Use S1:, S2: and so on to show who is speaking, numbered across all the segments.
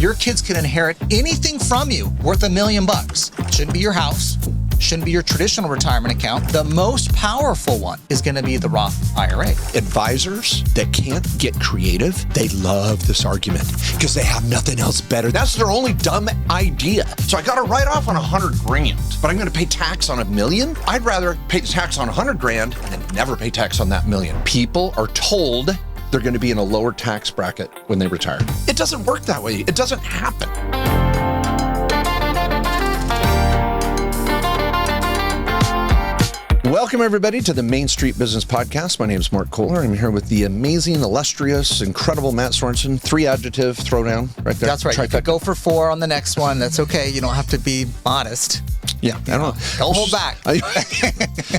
S1: your kids can inherit anything from you worth $1 million. Shouldn't be your house. Shouldn't be your traditional retirement account. The most powerful one is going to be the Roth IRA.
S2: Advisors that can't get creative, they love this argument because they have nothing else better. That's their only dumb idea. So I got to write off on $100,000, but I'm going to pay tax on $1 million. I'd rather pay tax on $100,000 and then never pay tax on that $1 million. People are told they're going to be in a lower tax bracket when they retire. It doesn't work that way. It doesn't happen. Welcome, everybody, to the Main Street Business Podcast. My name is Mark Kohler. I'm here with the amazing, illustrious, incredible Mat Sorensen. 3-adjective throwdown right there.
S1: That's right. You could go for 4 on the next one. That's okay. You don't have to be modest.
S2: Yeah, I don't know.
S1: Don't hold back.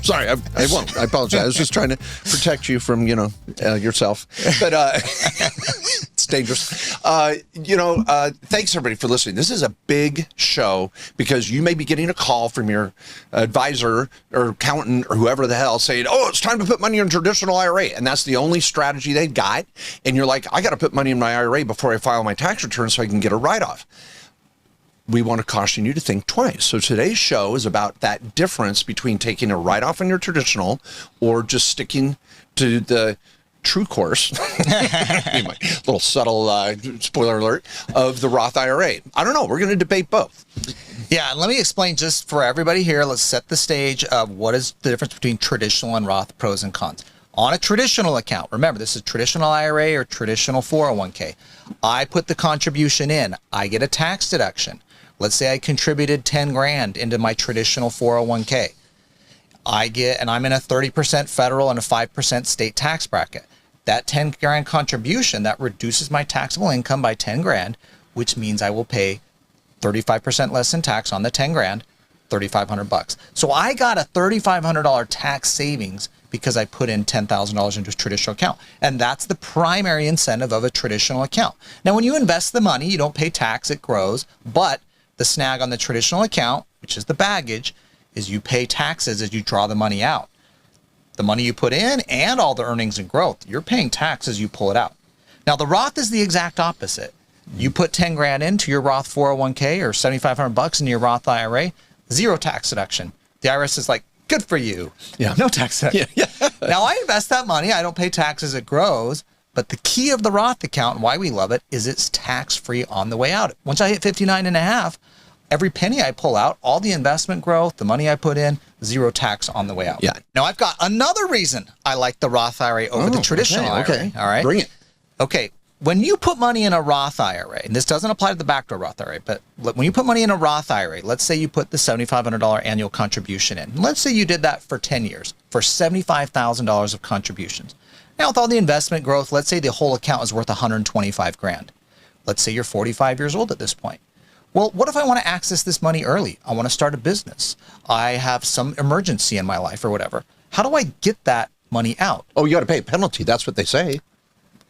S2: Sorry, I won't. I apologize. I was just trying to protect you from, yourself. But it's dangerous. Thanks, everybody, for listening. This is a big show because you may be getting a call from your advisor or accountant or whoever the hell saying, oh, it's time to put money in traditional IRA. And that's the only strategy they've got. And you're like, I got to put money in my IRA before I file my tax return so I can get a write-off. We want to caution you to think twice. So today's show is about that difference between taking a write-off on your traditional or just sticking to the true course, anyway, little subtle spoiler alert, of the Roth IRA. I don't know. We're going to debate both.
S1: Yeah, let me explain just for everybody here. Let's set the stage of what is the difference between traditional and Roth, pros and cons. On a traditional account, remember, this is traditional IRA or traditional 401k. I put the contribution in. I get a tax deduction. Let's say I contributed 10 grand into my traditional 401k. And I'm in a 30% federal and a 5% state tax bracket. That 10 grand contribution, that reduces my taxable income by 10 grand, which means I will pay 35% less in tax on the 10 grand, $3,500. So I got a $3,500 tax savings because I put in $10,000 into a traditional account. And that's the primary incentive of a traditional account. Now, when you invest the money, you don't pay tax, it grows, but the snag on the traditional account, which is the baggage, is you pay taxes as you draw the money out. The money you put in and all the earnings and growth, you're paying tax as you pull it out. Now, the Roth is the exact opposite. You put 10 grand into your Roth 401k or $7,500 into your Roth IRA, zero tax deduction. The IRS is like, good for you.
S2: Yeah.
S1: No tax deduction. Yeah. Now, I invest that money. I don't pay tax as it grows. But the key of the Roth account and why we love it is it's tax-free on the way out. Once I hit 59 and a half, every penny I pull out, all the investment growth, the money I put in, zero tax on the way out.
S2: Yeah.
S1: Now, I've got another reason I like the Roth IRA over the traditional IRA.
S2: Okay.
S1: All right.
S2: Bring it.
S1: Okay. When you put money in a Roth IRA, and this doesn't apply to the Backdoor Roth IRA, but when you put money in a Roth IRA, let's say you put the $7,500 annual contribution in. Let's say you did that for 10 years for $75,000 of contributions. Now, with all the investment growth, let's say the whole account is worth 125 grand. Let's say you're 45 years old at this point. Well, what if I want to access this money early? I want to start a business. I have some emergency in my life or whatever. How do I get that money out?
S2: Oh, you got to pay a penalty. That's what they say.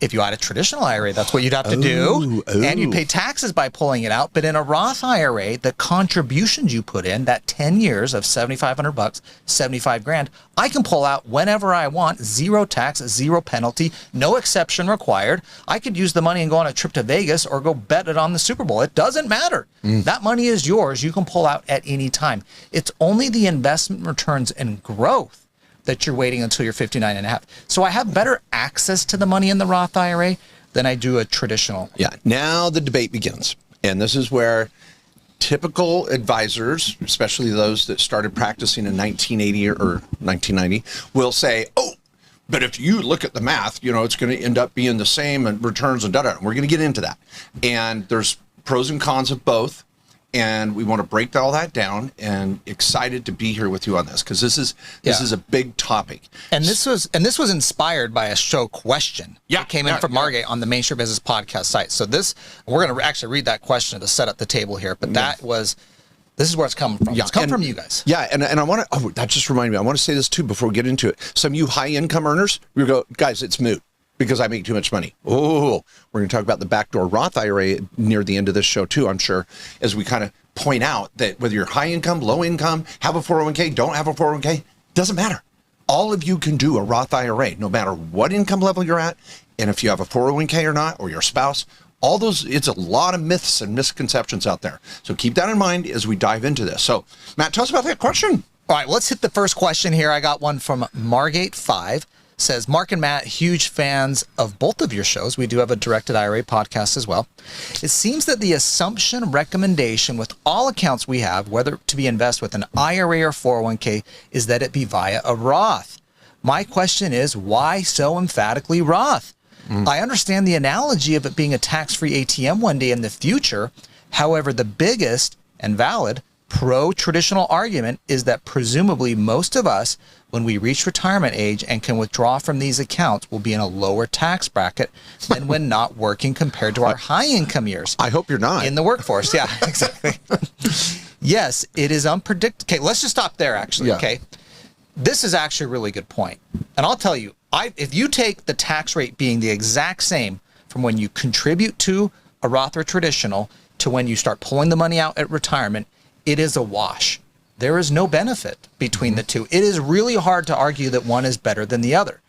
S1: If you had a traditional IRA, that's what you'd have to do. And you pay taxes by pulling it out. But in a Roth IRA, the contributions you put in, that 10 years of $7,500, 75 grand, I can pull out whenever I want, zero tax, zero penalty, no exception required. I could use the money and go on a trip to Vegas or go bet it on the Super Bowl. It doesn't matter. That money is yours. You can pull out at any time. It's only the investment returns and growth that you're waiting until you're 59 and a half. So I have better access to the money in the Roth IRA than I do a traditional.
S2: Yeah. Now the debate begins. And this is where typical advisors, especially those that started practicing in 1980 or 1990, will say, oh, but if you look at the math, it's going to end up being the same and returns and da-da. We're going to get into that. And there's pros and cons of both. And we want to break all that down, and excited to be here with you on this because this is a big topic.
S1: And this was inspired by a show question. It came in from Margate on the Main Street Business Podcast site. So we're going to actually read that question to set up the table here. But this is where it's coming from. It's come from you guys.
S2: Yeah, and I want to. Oh, that just reminded me. I want to say this too before we get into it. Some of you high income earners, we go, guys, it's moot because I make too much money. Oh, we're going to talk about the Backdoor Roth IRA near the end of this show too, I'm sure, as we kind of point out that whether you're high income, low income, have a 401k, don't have a 401k, doesn't matter. All of you can do a Roth IRA, no matter what income level you're at. And if you have a 401k or not, or your spouse, All those, it's a lot of myths and misconceptions out there. So keep that in mind as we dive into this. So Matt, tell us about that question.
S1: All right, let's hit the first question here. I got one from Margate5. Says, Mark and Matt, huge fans of both of your shows. We do have a directed IRA podcast as well. It seems that the assumption recommendation with all accounts we have, whether to be invested with an IRA or 401k, is that it be via a Roth. My question is, why so emphatically Roth? I understand the analogy of it being a tax-free ATM one day in the future. However, the biggest and valid pro-traditional argument is that presumably most of us, when we reach retirement age and can withdraw from these accounts, will be in a lower tax bracket than when not working compared to our high income years.
S2: I hope you're not.
S1: In the workforce. Yeah, exactly. Yes, it is unpredictable. Okay, let's just stop there, actually.
S2: Yeah.
S1: Okay. This is actually a really good point. And I'll tell you, if you take the tax rate being the exact same from when you contribute to a Roth or traditional to when you start pulling the money out at retirement, it is a wash. There is no benefit between the two. It is really hard to argue that one is better than the other.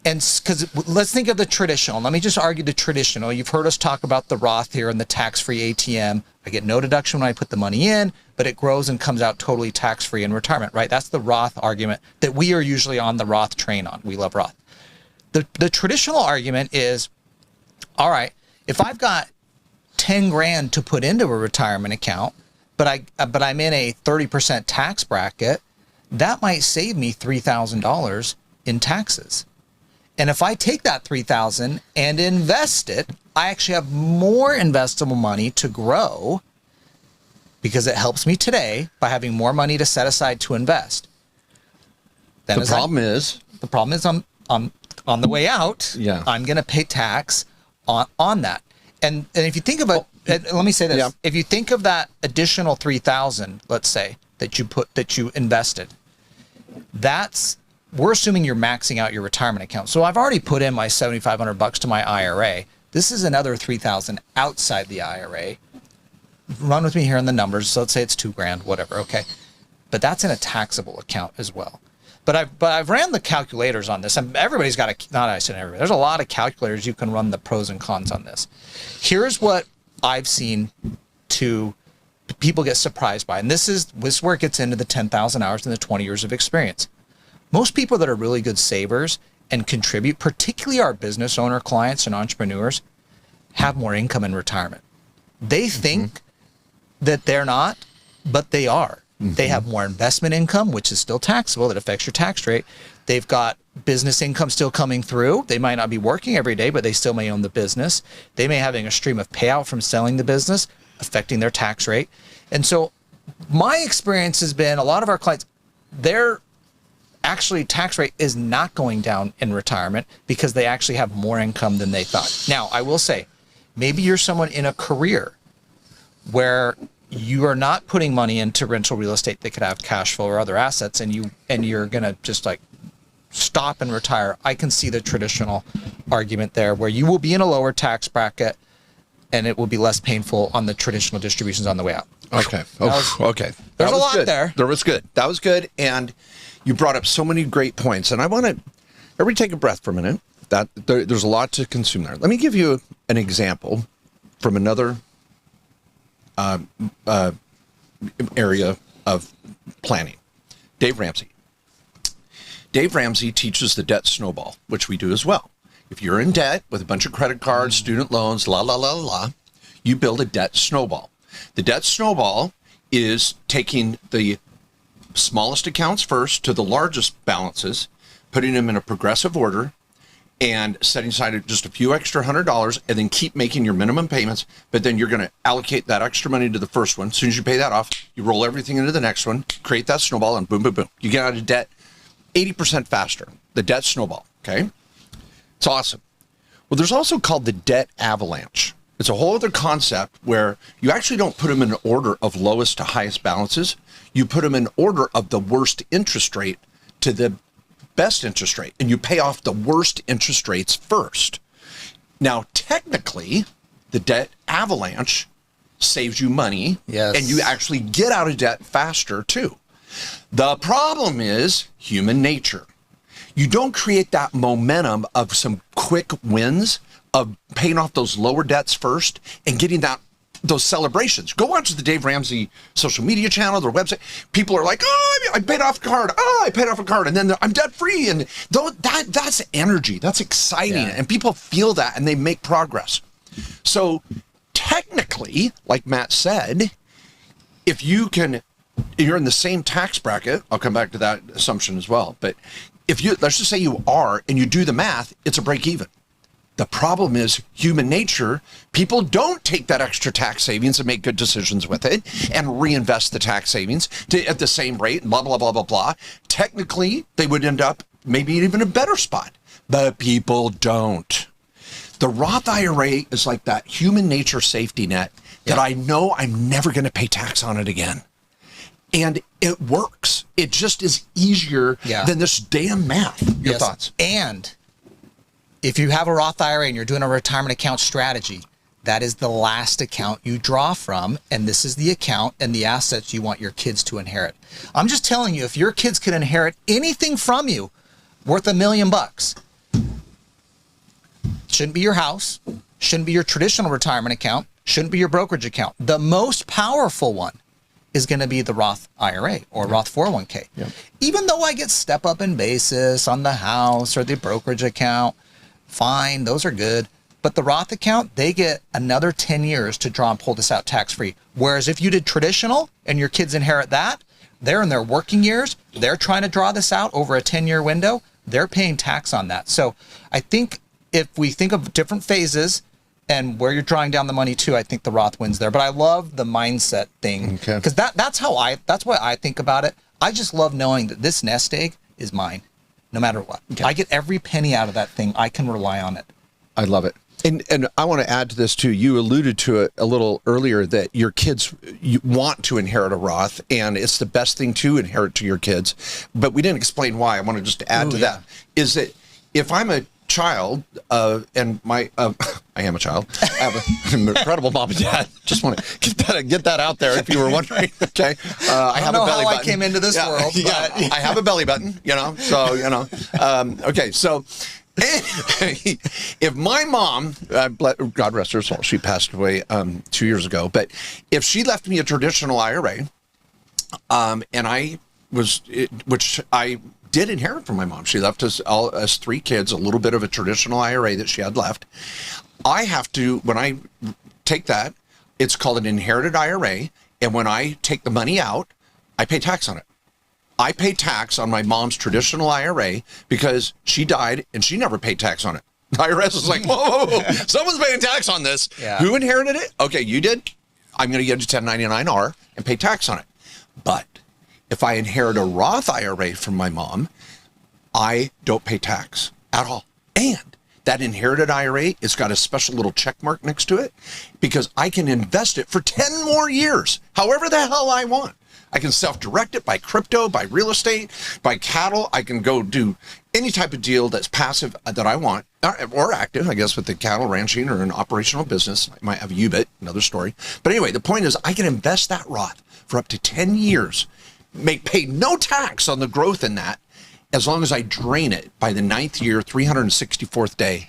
S1: And because let's think of the traditional. Let me just argue the traditional. You've heard us talk about the Roth here and the tax-free ATM. I get no deduction when I put the money in, but it grows and comes out totally tax-free in retirement, right? That's the Roth argument that we are usually on the Roth train on. We love Roth. The traditional argument is, all right, if I've got 10 grand to put into a retirement account, but I'm in a 30% tax bracket, that might save me $3,000 in taxes. And if I take that $3,000 and invest it, I actually have more investable money to grow because it helps me today by having more money to set aside to invest.
S2: The problem is
S1: I'm on the way out.
S2: Yeah.
S1: I'm going to pay tax on that. And if you think about let me say this.
S2: Yeah.
S1: If you think of that additional $3,000, let's say, that you invested, we're assuming you're maxing out your retirement account. So I've already put in my $7,500 to my IRA. This is another $3,000 outside the IRA. Run with me here on the numbers. So let's say it's $2,000, whatever. Okay. But that's in a taxable account as well. But I've ran the calculators on this. And everybody's got there's a lot of calculators you can run the pros and cons on this. Here's what I've seen people get surprised by. And this is where it gets into the 10,000 hours and the 20 years of experience. Most people that are really good savers and contribute, particularly our business owner clients and entrepreneurs, have more income in retirement. They think that they're not, but they are. They have more investment income, which is still taxable, that affects your tax rate. They've got business income still coming through. They might not be working every day, but they still may own the business. They may having a stream of payout from selling the business, affecting their tax rate. And so my experience has been a lot of our clients, their actually tax rate is not going down in retirement because they actually have more income than they thought. Now, I will say, maybe you're someone in a career where you are not putting money into rental real estate that could have cash flow or other assets, and you're gonna just like stop and retire. I can see the traditional argument there where you will be in a lower tax bracket and it will be less painful on the traditional distributions on the way out.
S2: Okay. Okay.
S1: There's a lot there.
S2: There was good. That was good. And you brought up so many great points. And I want to everybody take a breath for a minute. There's a lot to consume there. Let me give you an example from another area of planning. Dave Ramsey. Dave Ramsey teaches the debt snowball, which we do as well. If you're in debt with a bunch of credit cards, student loans, you build a debt snowball. The debt snowball is taking the smallest accounts first to the largest balances, putting them in a progressive order, and setting aside just a few extra $100, and then keep making your minimum payments. But then you're going to allocate that extra money to the first one. As soon as you pay that off, you roll everything into the next one, create that snowball, and boom, boom, boom. You get out of debt 80% faster. The debt snowball, okay? It's awesome. Well, there's also called the debt avalanche. It's a whole other concept where you actually don't put them in order of lowest to highest balances. You put them in order of the worst interest rate to the best interest rate, and you pay off the worst interest rates first. Now, technically, the debt avalanche saves you money,
S1: yes,
S2: and you actually get out of debt faster too. The problem is human nature. You don't create that momentum of some quick wins of paying off those lower debts first and getting those celebrations. Go watch the Dave Ramsey social media channel, their website. People are like, oh, I paid off a card. Oh, I paid off a card. And then I'm debt free. And that's energy. That's exciting.
S1: Yeah.
S2: And people feel that and they make progress. So technically, like Matt said, if you're in the same tax bracket, I'll come back to that assumption as well. But let's just say you are, and you do the math, it's a break even. The problem is human nature. People don't take that extra tax savings and make good decisions with it and reinvest the tax savings at the same rate, blah, blah, blah, blah, blah. Technically, they would end up maybe even a better spot, but people don't. The Roth IRA is like that human nature safety net that I know I'm never going to pay tax on it again. And it works. It just is easier than this damn math. Your thoughts?
S1: And if you have a Roth IRA and you're doing a retirement account strategy, that is the last account you draw from, and this is the account and the assets you want your kids to inherit. I'm just telling you, if your kids could inherit anything from you worth $1 million, shouldn't be your house, shouldn't be your traditional retirement account, shouldn't be your brokerage account. The most powerful one is going to be the Roth IRA or Roth 401k. Yep. Even though I get step up in basis on the house or the brokerage account, fine, those are good. But the Roth account, they get another 10 years to draw and pull this out tax-free. Whereas if you did traditional and your kids inherit that, they're in their working years, they're trying to draw this out over a 10-year window, they're paying tax on that. So I think if we think of different phases and where you're drawing down the money to, I think the Roth wins there. But I love the mindset thing because that's what I think about it. I just love knowing that this nest egg is mine. No matter what. Okay. I get every penny out of that thing. I can rely on it.
S2: I love it. And I want to add to this too. You alluded to it a little earlier that your kids want to inherit a Roth, and it's the best thing to inherit to your kids. But we didn't explain why. I want to just add to that. Is that if I'm a child, and I am a child. I have an incredible mom and dad. Just want to get that out there if you were wondering. Okay, I have a belly button.
S1: I came into this world. But
S2: I have a belly button. So okay, so. If my mom, God rest her soul, she passed away 2 years ago. But if she left me a traditional IRA, and which I did inherit from my mom. She left us all as 3 kids, a little bit of a traditional IRA that she had left. I have to, when I take that, it's called an inherited IRA. And when I take the money out, I pay tax on it. I pay tax on my mom's traditional IRA because she died and she never paid tax on it. The IRS is like, whoa, someone's paying tax on this. Yeah. Who inherited it? Okay, you did. I'm going to get a 1099-R and pay tax on it. But if I inherit a Roth IRA from my mom, I don't pay tax at all. And that inherited IRA, it's got a special little check mark next to it because I can invest it for 10 more years, however the hell I want. I can self-direct it by crypto, by real estate, by cattle. I can go do any type of deal that's passive that I want, or active, I guess, with the cattle ranching or an operational business. I might have a UBIT, another story. But anyway, the point is I can invest that Roth for up to 10 years, pay no tax on the growth in that, as long as I drain it by the 9th year, 364th day,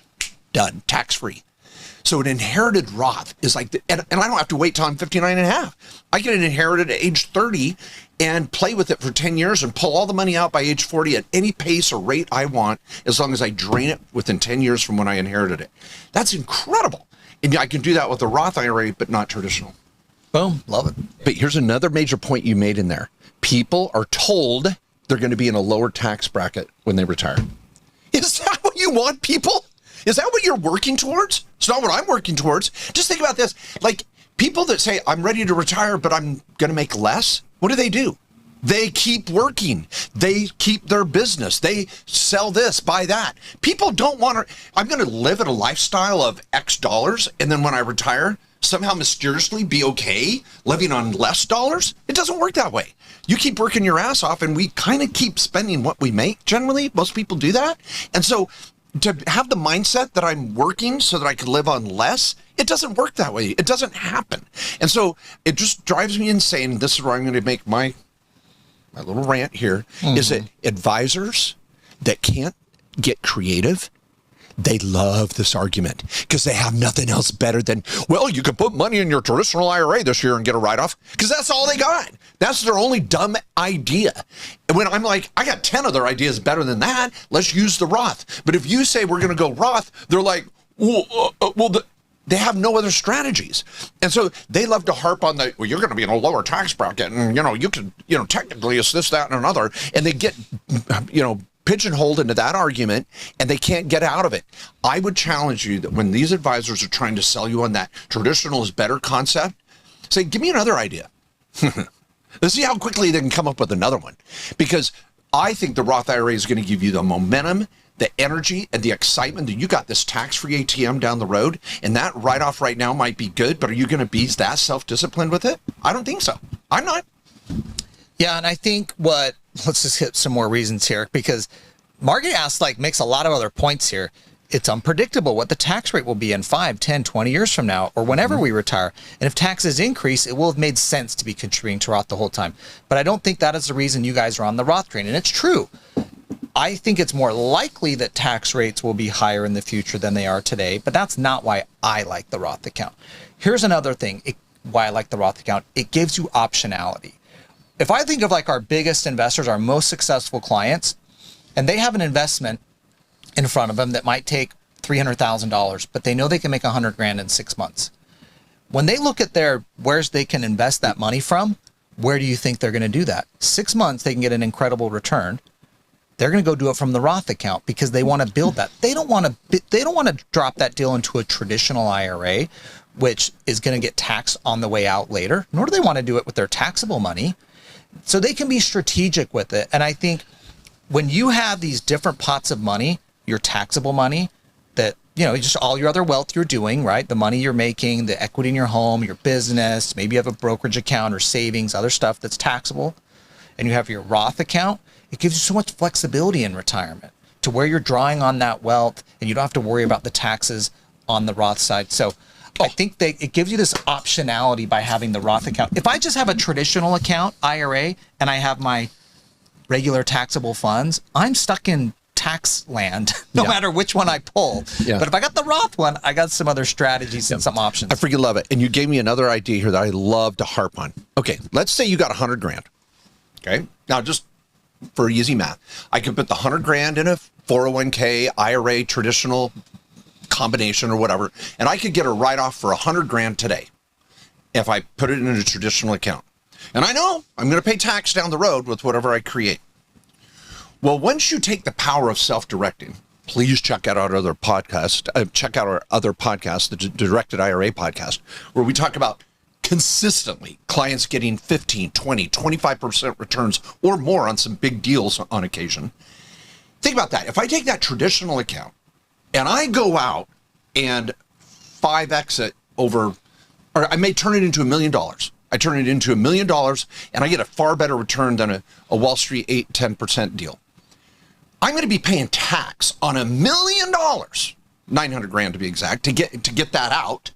S2: done, tax-free. So an inherited Roth is like, and I don't have to wait till I'm 59 and a half. I can inherit it at age 30 and play with it for 10 years and pull all the money out by age 40 at any pace or rate I want, as long as I drain it within 10 years from when I inherited it. That's incredible. And I can do that with a Roth IRA, but not traditional.
S1: Boom. Love it.
S2: But here's another major point you made in there. People are told they're going to be in a lower tax bracket when they retire. Is that what you want, people? Is that what you're working towards? It's not what I'm working towards. Just think about this. Like, people that say, I'm ready to retire, but I'm going to make less. What do? They keep working. They keep their business. They sell this, buy that. People don't want to, I'm going to live at a lifestyle of X dollars, and then when I retire, somehow mysteriously be okay living on less dollars. It doesn't work that way. You keep working your ass off, and we kind of keep spending what we make. Generally, most people do that. And so to have the mindset that I'm working so that I could live on less, it doesn't work that way. It doesn't happen. And so it just drives me insane. This is where I'm going to make my little rant here, is that advisors that can't get creative, They love this argument because they have nothing else better than, well, you can put money in your traditional IRA this year and get a write-off, because that's all they got. That's their only dumb idea. And when I'm like, I got 10 other ideas better than that, let's use the Roth. But if you say we're going to go Roth, they're like, they have no other strategies. And so they love to harp on the, well, you're going to be in a lower tax bracket, and, you can, technically it's this, that, and another. And they get, pigeonholed into that argument, and they can't get out of it. I would challenge you that when these advisors are trying to sell you on that traditional is better concept, say, give me another idea. Let's see how quickly they can come up with another one. Because I think the Roth IRA is going to give you the momentum, the energy, and the excitement that you got this tax-free ATM down the road, and that write-off right now might be good, but are you going to be that self-disciplined with it? I don't think so. I'm not.
S1: Yeah, and I think let's just hit some more reasons here, because Margaret makes a lot of other points here. It's unpredictable what the tax rate will be in 5, 10, 20 years from now, or whenever we retire. And if taxes increase, it will have made sense to be contributing to Roth the whole time. But I don't think that is the reason you guys are on the Roth train. And it's true. I think it's more likely that tax rates will be higher in the future than they are today, but that's not why I like the Roth account. Here's another thing why I like the Roth account. It gives you optionality. If I think of our biggest investors, our most successful clients, and they have an investment in front of them that might take $300,000, but they know they can make $100,000 in 6 months. When they look at where's they can invest that money from, where do you think they're going to do that? 6 months, they can get an incredible return. They're going to go do it from the Roth account because they want to build that. They don't want to drop that deal into a traditional IRA, which is going to get taxed on the way out later, nor do they want to do it with their taxable money. So they can be strategic with it. And I think when you have these different pots of money, your taxable money, that, just all your other wealth you're doing, right? The money you're making, the equity in your home, your business, maybe you have a brokerage account or savings, other stuff that's taxable, and you have your Roth account, it gives you so much flexibility in retirement to where you're drawing on that wealth and you don't have to worry about the taxes on the Roth side. So I think it gives you this optionality by having the Roth account. If I just have a traditional account, IRA, and I have my regular taxable funds, I'm stuck in tax land no matter which one I pull. Yeah. But if I got the Roth one, I got some other strategies and some options.
S2: I freaking love it. And you gave me another idea here that I love to harp on. Okay, let's say you got $100,000. Okay, now just for easy math, I could put the $100,000 in a 401k, IRA, traditional combination or whatever, and I could get a write-off for $100,000 today if I put it in a traditional account. And I know I'm going to pay tax down the road with whatever I create. Well, once you take the power of self-directing, please check out our other podcast. The Directed IRA podcast, where we talk about consistently clients getting 15, 20, 25% returns or more on some big deals on occasion. Think about that. If I take that traditional account and I go out and 5x it over, or I may turn it into $1 million. I turn it into $1 million and I get a far better return than a Wall Street 8-10% deal. I'm going to be paying tax on $1 million, $900,000 to be exact, to get that out.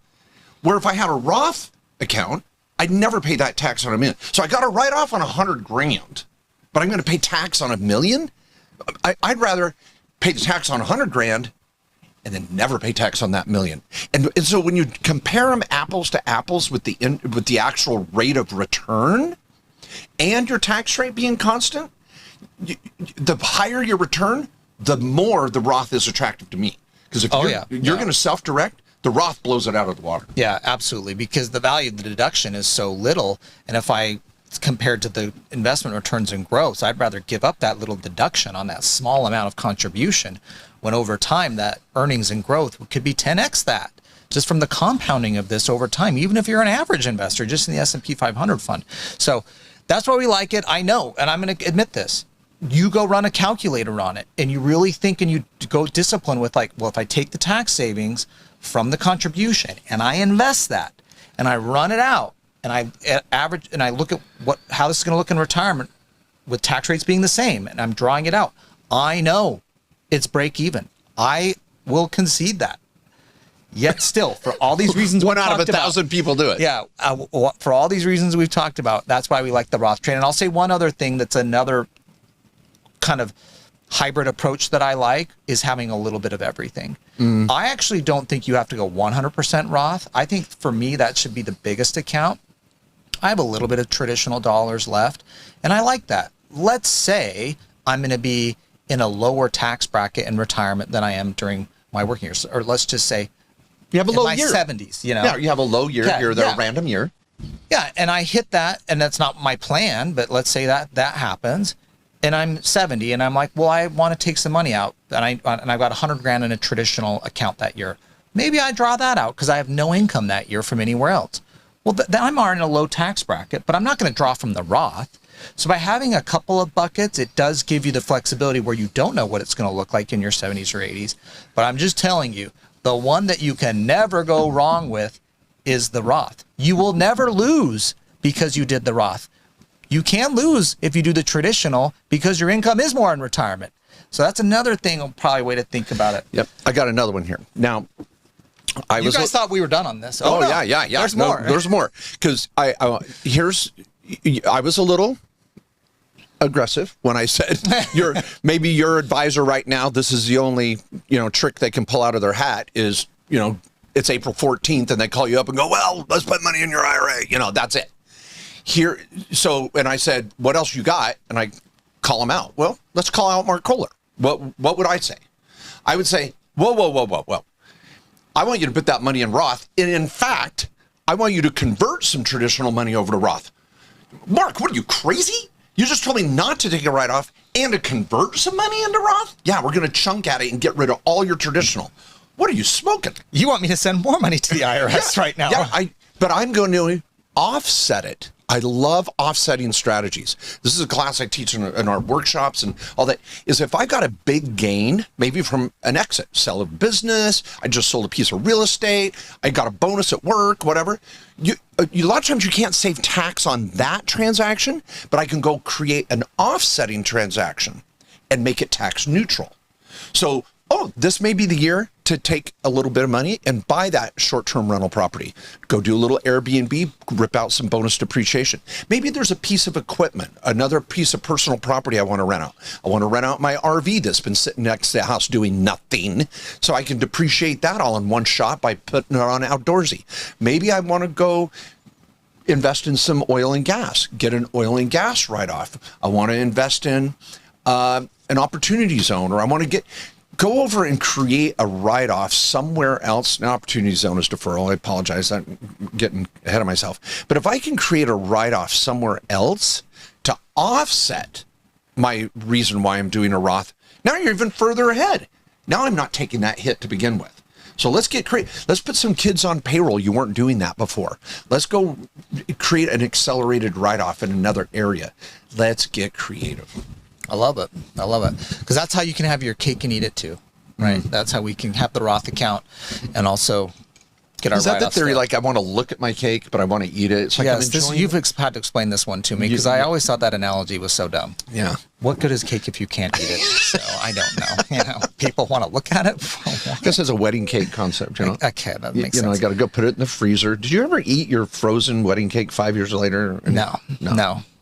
S2: Where if I had a Roth account, I'd never pay that tax on $1 million. So I got a write off on $100,000, but I'm going to pay tax on $1 million. I'd rather pay the tax on $100,000 and then never pay tax on that $1 million. And so when you compare them apples to apples with the actual rate of return and your tax rate being constant, the higher your return, the more the Roth is attractive to me. Because if you're going to self-direct, the Roth blows it out of the water.
S1: Yeah, absolutely. Because the value of the deduction is so little. And if compared to the investment returns and growth, I'd rather give up that little deduction on that small amount of contribution when over time that earnings and growth could be 10x that just from the compounding of this over time, even if you're an average investor just in the S&P 500 fund. So that's why we like it. I know, and I'm going to admit this. You go run a calculator on it and you really think and you go discipline with if I take the tax savings from the contribution and I invest that and I run it out and I average and I look at how this is going to look in retirement with tax rates being the same and I'm drawing it out, I know it's break even. I will concede that. Yet still, for all these reasons,
S2: one out of 1,000 people do it.
S1: Yeah, for all these reasons we've talked about, that's why we like the Roth train. And I'll say one other thing that's another kind of hybrid approach that I like is having a little bit of everything. I actually don't think you have to go 100% Roth. I think for me, that should be the biggest account. I have a little bit of traditional dollars left, and I like that. Let's say I'm going to be in a lower tax bracket in retirement than I am during my working years. Or let's just say
S2: you have a low year.
S1: 70s, you know?
S2: Yeah, you have a low year.
S1: Yeah,
S2: You're there,
S1: yeah.
S2: a random year.
S1: Yeah, and I hit that, and that's not my plan, but let's say that happens, and I'm 70, and I'm like, well, I want to take some money out, and I've got 100 grand in a traditional account that year. Maybe I draw that out because I have no income that year from anywhere else. Well, I'm already in a low tax bracket, but I'm not going to draw from the Roth. So by having a couple of buckets, it does give you the flexibility where you don't know what it's going to look like in your 70s or 80s. But I'm just telling you, the one that you can never go wrong with is the Roth. You will never lose because you did the Roth. You can lose if you do the traditional because your income is more in retirement. So that's another thing, probably way to think about it.
S2: Yep. I got another one here. Now,
S1: You guys thought we were done on this.
S2: Oh,
S1: no.
S2: yeah.
S1: There's more.
S2: There's more. Because I was a little aggressive when I said maybe your advisor right now, this is the only trick they can pull out of their hat is it's April 14th and they call you up and go, well, let's put money in your IRA. That's it. And I said, what else you got? And I call him out. Well, let's call out Mark Kohler. What would I say? I would say, whoa. I want you to put that money in Roth. And in fact, I want you to convert some traditional money over to Roth. Mark, what are you, crazy? You just told me not to take a write-off and to convert some money into Roth? Yeah, we're going to chunk at it and get rid of all your traditional. What are you smoking?
S1: You want me to send more money to the IRS right now?
S2: Yeah, but I'm going to offset it. I love offsetting strategies. This is a class I teach in our workshops and all that, is if I got a big gain, maybe from an exit, sell a business, I just sold a piece of real estate, I got a bonus at work, whatever. A lot of times you can't save tax on that transaction, but I can go create an offsetting transaction and make it tax neutral. So, this may be the year to take a little bit of money and buy that short-term rental property. Go do a little Airbnb, rip out some bonus depreciation. Maybe there's a piece of equipment, another piece of personal property I want to rent out. I want to rent out my RV that's been sitting next to the house doing nothing, so I can depreciate that all in one shot by putting it on outdoorsy. Maybe I want to go invest in some oil and gas, get an oil and gas write-off. I want to invest in an opportunity zone, or I want to go over and create a write-off somewhere else. Now, opportunity zone is deferral. I apologize. I'm getting ahead of myself. But if I can create a write-off somewhere else to offset my reason why I'm doing a Roth, now you're even further ahead. Now I'm not taking that hit to begin with. So let's get creative. Let's put some kids on payroll. You weren't doing that before. Let's go create an accelerated write-off in another area. Let's get creative.
S1: I love it. Because that's how you can have your cake and eat it too, right? That's how we can have the Roth account and also get our write-offs.
S2: Is that the theory? Like, I want to look at my cake, but I want to eat it. It's like
S1: you've had to explain this one to me because I always thought that analogy was so dumb.
S2: Yeah.
S1: What good is cake if you can't eat it? So I don't know. People want to look at it.
S2: I guess it's a wedding cake concept.
S1: Okay, that makes sense.
S2: I got to go put it in the freezer. Did you ever eat your frozen wedding cake 5 years later?
S1: No.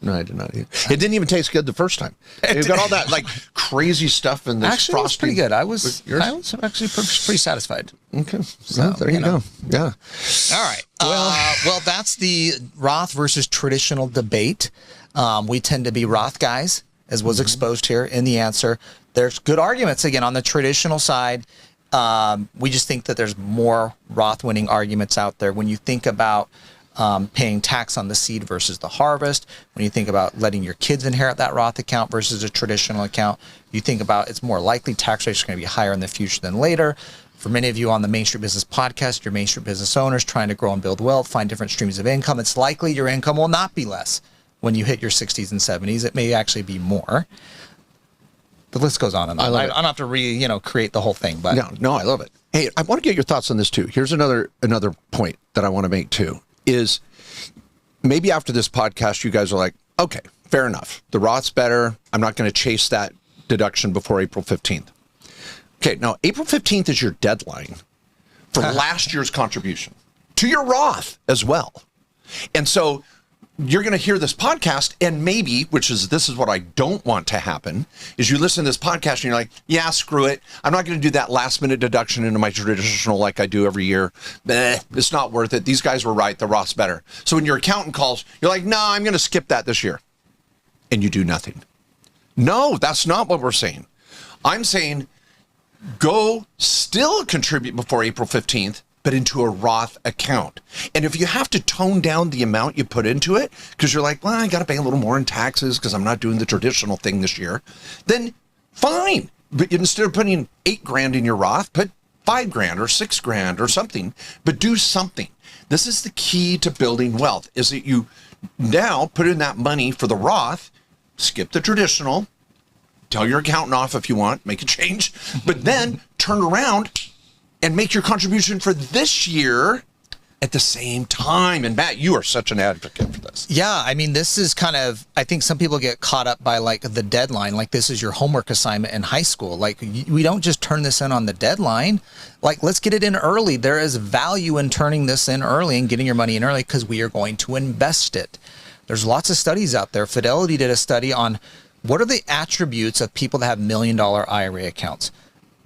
S2: No, I did not eat it. It didn't even taste good the first time. It got all that like crazy stuff in this
S1: actually,
S2: frosting.
S1: It was pretty good. I was actually pretty satisfied.
S2: Okay, so there you go. Yeah.
S1: All right. Well, that's the Roth versus traditional debate. We tend to be Roth guys, as was exposed here in the answer. There's good arguments again on the traditional side. We just think that there's more Roth winning arguments out there when you think about paying tax on the seed versus the harvest. When you think about letting your kids inherit that Roth account versus a traditional account, you think about it's more likely tax rates are going to be higher in the future than later. For many of you on the Main Street Business Podcast, you're Main Street business owners trying to grow and build wealth, find different streams of income. It's likely your income will not be less when you hit your 60s and 70s. It may actually be more. The list goes on and on. I don't have to create the whole thing, but
S2: no, I love it. Hey, I want to get your thoughts on this too. Here's another point that I want to make too. Is maybe after this podcast, you guys are like, okay, fair enough. The Roth's better. I'm not going to chase that deduction before April 15th. Okay, now April 15th is your deadline for last year's contribution to your Roth as well. And so you're going to hear this podcast, and maybe, this is what I don't want to happen, is you listen to this podcast and you're like, yeah, screw it. I'm not going to do that last minute deduction into my traditional like I do every year. It's not worth it. These guys were right. The Roth's better. So when your accountant calls, you're like, no, I'm going to skip that this year. And you do nothing. No, that's not what we're saying. I'm saying go still contribute before April 15th, but into a Roth account. And if you have to tone down the amount you put into it, because you're like, well, I got to pay a little more in taxes because I'm not doing the traditional thing this year, then fine. But instead of putting $8,000 in your Roth, put $5,000 or $6,000 or something, but do something. This is the key to building wealth, is that you now put in that money for the Roth, skip the traditional, tell your accountant off if you want, make a change, but then turn around and make your contribution for this year at the same time. And Matt, you are such an advocate for this.
S1: Yeah, I mean, this is kind of, I think some people get caught up by like the deadline, like this is your homework assignment in high school. Like we don't just turn this in on the deadline. Like, let's get it in early. There is value in turning this in early and getting your money in early because we are going to invest it. There's lots of studies out there. Fidelity did a study on what are the attributes of people that have $1 million IRA accounts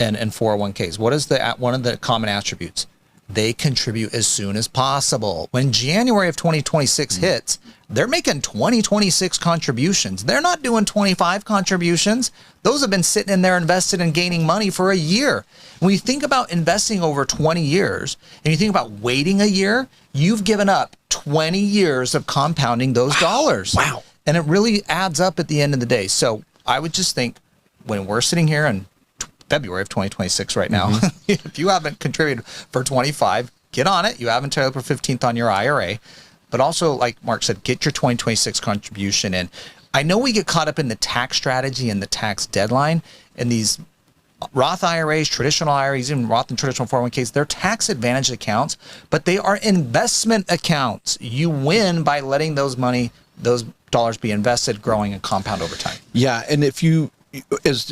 S1: and 401ks. What is one of the common attributes? They contribute as soon as possible. When January of 2026 hits, they're making 2026 contributions. They're not doing 25 contributions. Those have been sitting in there invested and gaining money for a year. When you think about investing over 20 years and you think about waiting a year, you've given up 20 years of compounding those dollars.
S2: Wow.
S1: And it really adds up at the end of the day. So I would just think when we're sitting here and February of 2026 right now. If you haven't contributed for 25, get on it. You have until April 15th on your IRA. But also, like Mark said, get your 2026 contribution in. I know we get caught up in the tax strategy and the tax deadline, and these Roth IRAs, traditional IRAs, even Roth and traditional 401ks, they're tax advantage accounts, but they are investment accounts. You win by letting those dollars be invested, growing, and compound over time.
S2: Yeah, and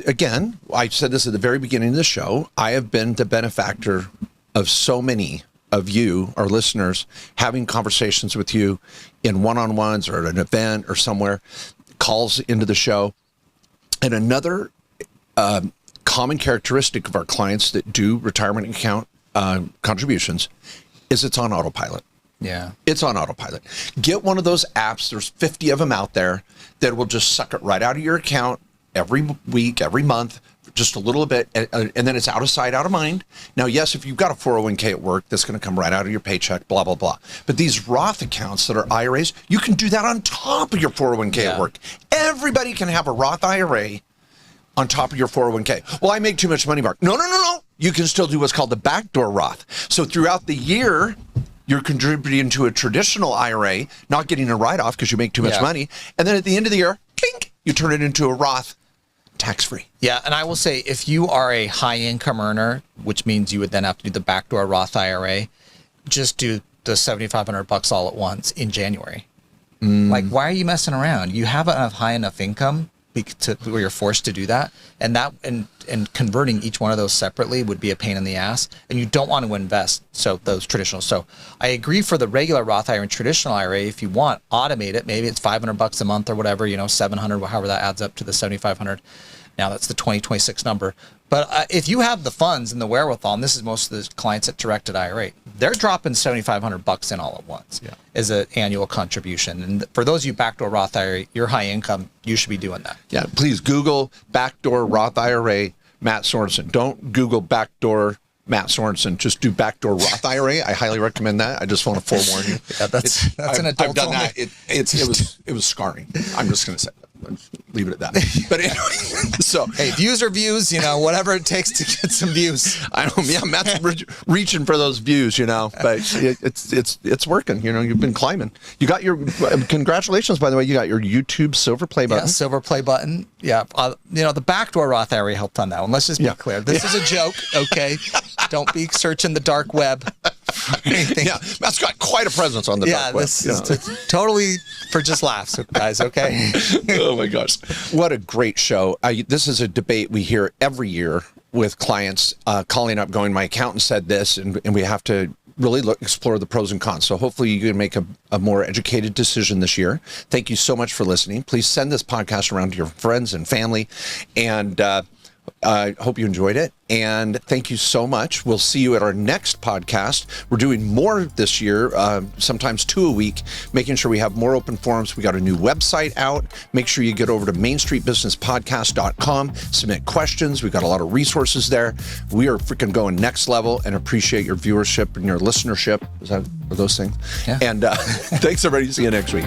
S2: again, I said this at the very beginning of the show, I have been the benefactor of so many of you, our listeners, having conversations with you in one-on-ones or at an event or somewhere, calls into the show. And another common characteristic of our clients that do retirement account contributions is it's on autopilot.
S1: Yeah. It's
S2: on autopilot. Get one of those apps, there's 50 of them out there, that will just suck it right out of your account every week, every month, just a little bit, and then it's out of sight, out of mind. Now, yes, if you've got a 401k at work, that's going to come right out of your paycheck, blah, blah, blah. But these Roth accounts that are IRAs, you can do that on top of your 401k at work. Everybody can have a Roth IRA on top of your 401k. Well, I make too much money, Mark. No. You can still do what's called the backdoor Roth. So throughout the year, you're contributing to a traditional IRA, not getting a write-off because you make too much money. And then at the end of the year, bing, you turn it into a Roth tax-free.
S1: Yeah, and I will say, if you are a high-income earner, which means you would then have to do the backdoor Roth IRA, just do the $7,500 all at once in January. Like, why are you messing around? You have a high enough income where you're forced to do that, and converting each one of those separately would be a pain in the ass, and you don't want to invest those traditional. So I agree for the regular Roth IRA and traditional IRA. If you want, automate it. Maybe it's $500 a month or whatever, $700, however that adds up to the $7,500. Now that's the 2026 number. But if you have the funds and the wherewithal, and this is most of the clients at Directed IRA, they're dropping $7,500 in all at once as an annual contribution. And for those of you backdoor Roth IRA, you're high income, you should be doing that.
S2: Yeah, please Google backdoor Roth IRA Mat Sorensen. Don't Google backdoor Mat Sorensen. Just do backdoor Roth IRA. I highly recommend that. I just want to forewarn you.
S1: Yeah, that's an adult.
S2: I've done that. It was scarring. I'm just going to say that. Leave it at that. But anyway, so
S1: hey, views are views, whatever it takes to get some views.
S2: I don't. Yeah, Matt's reaching for those views, but it's working. You've been climbing. You got your congratulations, by the way. You got your YouTube silver play button.
S1: Yeah, silver play button. Yeah, the backdoor Roth IRA helped on that one. Let's just be clear. This is a joke, okay? Don't be searching the dark web.
S2: Yeah, Matt's got quite a presence on the dark web.
S1: This is totally for just laughs, guys. Okay.
S2: Oh my gosh, what a great show! This is a debate we hear every year with clients calling up, going, "My accountant said this," and we have to really explore the pros and cons. So hopefully you can make a more educated decision this year. Thank you so much for listening. Please send this podcast around to your friends and family. And I hope you enjoyed it. And thank you so much. We'll see you at our next podcast. We're doing more this year, sometimes 2 a week, making sure we have more open forums. We got a new website out. Make sure you get over to mainstreetbusinesspodcast.com, submit questions. We've got a lot of resources there. We are freaking going next level and appreciate your viewership and your listenership. Are those things?
S1: Yeah.
S2: And thanks, everybody. See you next week.